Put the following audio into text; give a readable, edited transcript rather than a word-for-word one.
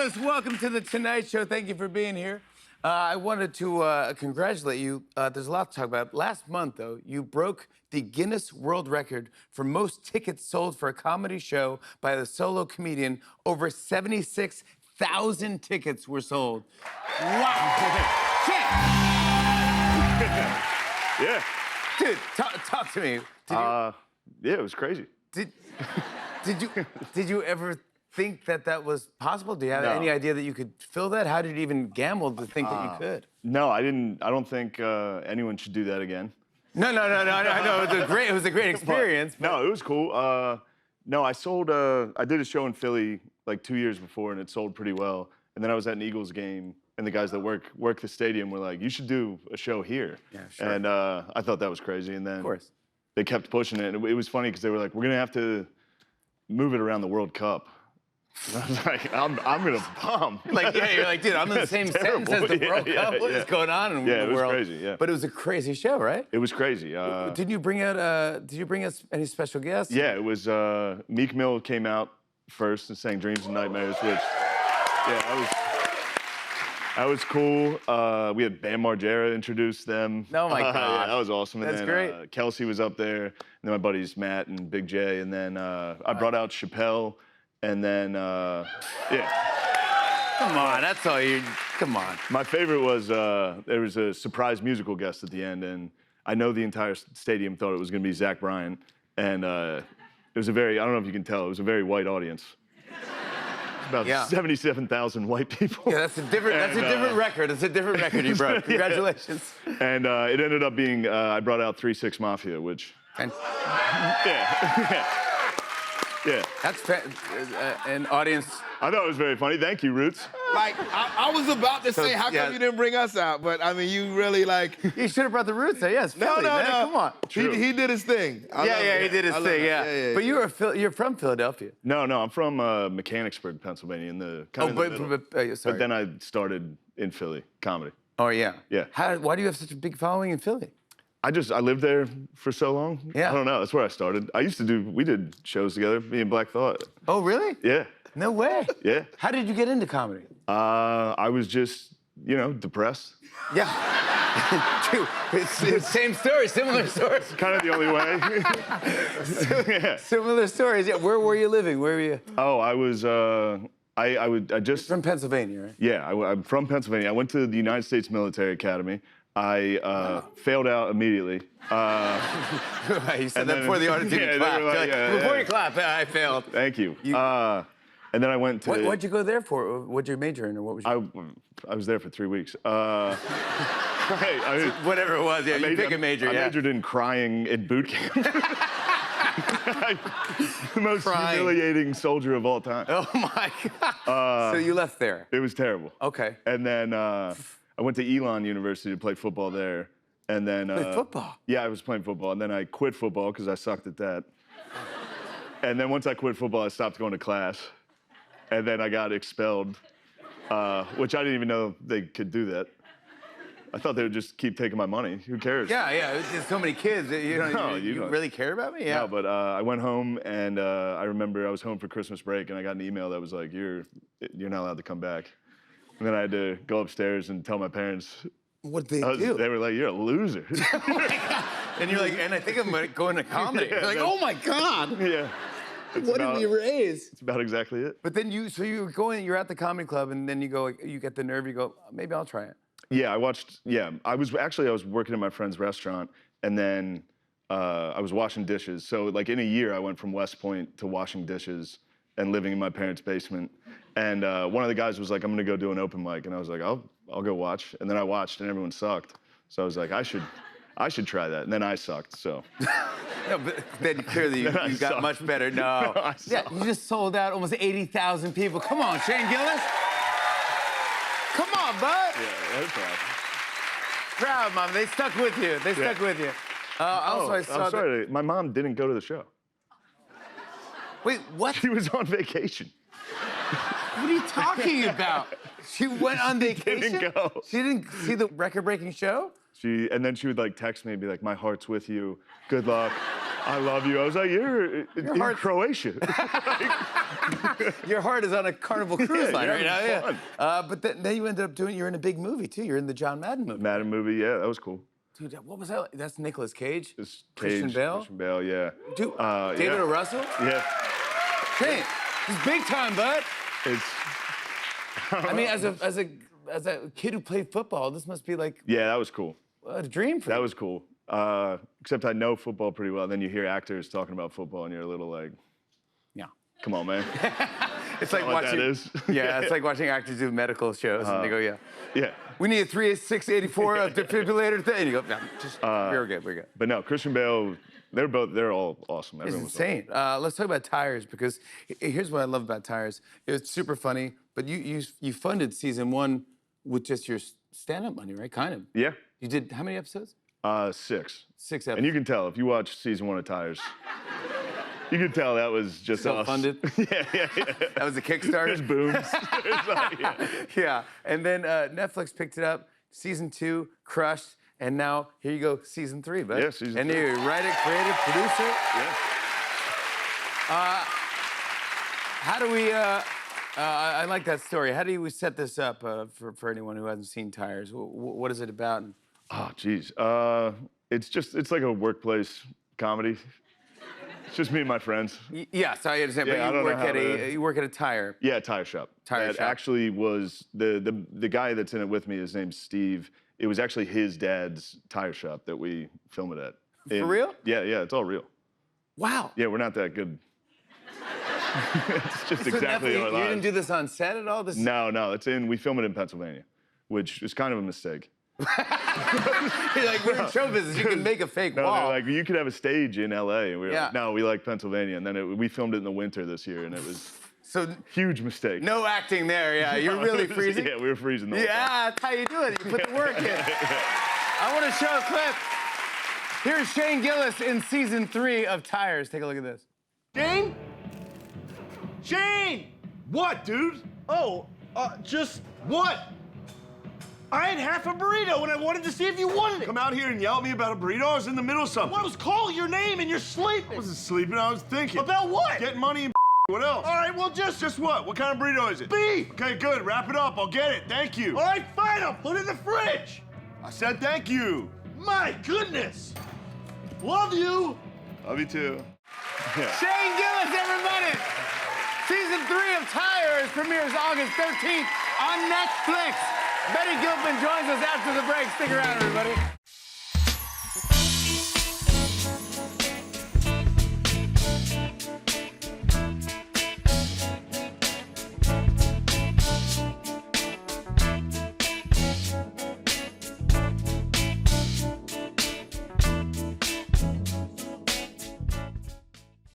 fellas, welcome to The Tonight Show. Thank you for being here. I wanted to congratulate you. There's a lot to talk about. Last month, though, you broke the Guinness World Record for most tickets sold for a comedy show by the solo comedian. Over 76,000 tickets were sold. Wow. Shit. Yeah. Dude, talk to me. Yeah, it was crazy. Did you ever think that was possible? Do you have No. any idea that you could fill that? How did you even gamble to think that you could? No, I didn't. I don't think anyone should do that again. No. It was a great experience. No, it was cool. No, I sold. I did a show in Philly like 2 years before, and it sold pretty well. And then I was at an Eagles game, and the guys that work the stadium were like, "You should do a show here." Yeah, sure. And I thought that was crazy. And then Of course. they kept pushing it, and it was funny because they were like, "We're gonna have to move it around the World Cup." And I was like, "I'm gonna bomb." Like, yeah, you're like, dude, I'm in the same sentence as the World Cup. What is going on in the it was world? crazy, yeah. But it was a crazy show, right? It was crazy. Did you bring us any special guests? Yeah, it was Meek Mill came out first and sang "Dreams and Nightmares," which that was cool. We had Bam Margera introduce them. Oh my God, yeah, that was awesome. And That's then, great. Kelsey was up there, and then my buddies Matt and Big J, and then I brought out Chappelle, and then yeah. Come on, that's all you. Come on. My favorite was there was a surprise musical guest at the end, and I know the entire stadium thought it was going to be Zach Bryan, and it was a very, I don't know if you can tell, it was a very white audience. About 77,000 white people. Yeah, that's a different record. It's a different record you broke. Congratulations. And it ended up being, I brought out 3 6 Mafia, which, And yeah. that's an audience. I thought it was very funny. Thank you, Roots. Like, I was about to say, how yeah. come you didn't bring us out? But I mean, you really like. You should have brought the Roots there. Yes, Philly, man. Come on. He did his thing. I love Yeah, it. he did his I love thing. it. Yeah. But you're from Philadelphia. No, I'm from Mechanicsburg, Pennsylvania, in the kind of the middle. Sorry. But then I started in Philly, comedy. Oh yeah. Yeah. Why do you have such a big following in Philly? I lived there for so long. Yeah. I don't know. That's where I started. We did shows together, me and Black Thought. Oh really? Yeah. No way. Yeah. How did you get into comedy? I was just, depressed. Yeah. Dude, it's same story, similar stories. Kind of the only way. Yeah. Similar stories. Yeah. Where were you living? Where were you? Oh, I was, I just. From Pennsylvania, right? Yeah, I'm from Pennsylvania. I went to the United States Military Academy. I failed out immediately. You said that before the audience even clapped. Like, Before you clap, I failed. Thank you. And then I went to. What'd you go there for? What'd you major in, or what was you? I was there for 3 weeks. Whatever it was, yeah. You pick a major, I yeah. majored in crying in boot camp. The most Crying. humiliating soldier of all time. Oh my God. So you left there. It was terrible. Okay. And then I went to Elon University to play football there. And then Play football? Yeah, I was playing football. And then I quit football because I sucked at that. And then once I quit football, I stopped going to class. And then I got expelled, which I didn't even know they could do that. I thought they would just keep taking my money. Who cares? Yeah. There's so many kids. You don't. really care about me? Yeah. No, but I went home, and I remember I was home for Christmas break, and I got an email that was like, "You're not allowed to come back." And then I had to go upstairs and tell my parents. What did they do? They were like, "You're a loser." Oh my God. And you're like, and I think I'm going to comedy. Yeah, you're like, oh my God. Yeah. What did we raise? It's about exactly it. But then you're at the comedy club, and then you get the nerve, you go, maybe I'll try it. Yeah, I was working at my friend's restaurant, and then I was washing dishes. So like in a year, I went from West Point to washing dishes and living in my parents' basement. And one of the guys was like, "I'm gonna go do an open mic," and I was like, "I'll go watch." And then I watched, and everyone sucked. So I was like, I should try that. And then I sucked. So. No, but then clearly you got much better. No. Yeah, you just sold out almost 80,000 people. Come on, Shane Gillis. Come on, bud. Yeah, that's right. Proud, Mom. They stuck with you. They stuck with you. Also, I saw I'm sorry. My mom didn't go to the show. Wait, what? She was on vacation. What are you talking about? She went on vacation? Didn't go. She didn't see the record-breaking show? And then she would like text me and be like, "My heart's with you. Good luck." I love you. I was like, you're heart- Croatia. Your heart is on a Carnival cruise line you're right now. having Yeah. But then you ended up you're in a big movie too. You're in the John Madden movie. Madden movie, yeah, that was cool. Dude, what was that? Like? That's Nicolas Cage. It's Christian Cage, Bale. Christian Bale, yeah. Dude, David yeah. O. Russell. Yeah, Shane, this is big time, bud. it's. I mean, as a kid who played football, this must be like Yeah, that was cool. a dream for you. That was cool. Except I know football pretty well. Then you hear actors talking about football, and you're a little like, Yeah. come on, man. It's like what watching. that is. Yeah, it's like watching actors do medical shows, and they go, "Yeah, Yeah. we need a 38684 defibrillator thing." And you go, "No, just we're good, we're good." But no, Christian Bale, they're all awesome. It's Everyone was awesome. insane. Let's talk about Tires because here's what I love about Tires. It was super funny, but you funded season 1 with just your stand-up money, right? Kind of. Yeah. You did how many episodes? 6. 6 episodes. And you can tell if you watch season 1 of Tires, you can tell that was just us. Self-funded? yeah. That was a Kickstarter. There's booms. There's like, yeah. Yeah, and then Netflix picked it up, season 2 crushed, and now here you go, season 3, bud. Yeah, season and 3. you're writer, creative, producer. Yeah. How do we? I like that story. How do we set this up for anyone who hasn't seen Tires? What is it about? Oh, geez. It's like a workplace comedy. It's just me and my friends. Yes, I understand. Yeah, I but don't you know work how at to- you work at a tire. Yeah, tire shop. Tire that shop. actually was the guy that's in it with me. His name's Steve. It was actually his dad's tire shop that we film it at. For real? Yeah, it's all real. Wow. Yeah, we're not that good. It's just So exactly Netflix, our you lives. didn't do this on set at all. This. No, we film it in Pennsylvania, which is kind of a mistake. You're like, we're in show business. You can make a fake No, wall. they're like, you could have a stage in LA. And we were Yeah. like, no, we like Pennsylvania. And then we filmed it in the winter this year, and it was so huge mistake. no acting there. Yeah, you're really freezing. Yeah, we were freezing the whole time. Yeah, that's how you do it. You put the work in. I want to show a clip. Here's Shane Gillis in season 3 of Tires. Take a look at this. Shane? Shane! What, dude? Oh, just what? I had half a burrito and I wanted to see if you wanted it. Come out here and yell at me about a burrito? I was in the middle of something. Well, I was calling your name and you're sleeping. I wasn't sleeping, I was thinking. About what? Getting money and what else? All right, well, just what? What kind of burrito is it? beef. Okay, good. Wrap it up. I'll get it. Thank you. All right, fine, I'll put it in the fridge. I said thank you. My goodness. Love you. Love you too. Yeah. Shane Gillis, everybody! Season 3 of Tires premieres August 13th on Netflix. Betty Gilpin joins us after the break. Stick around, everybody.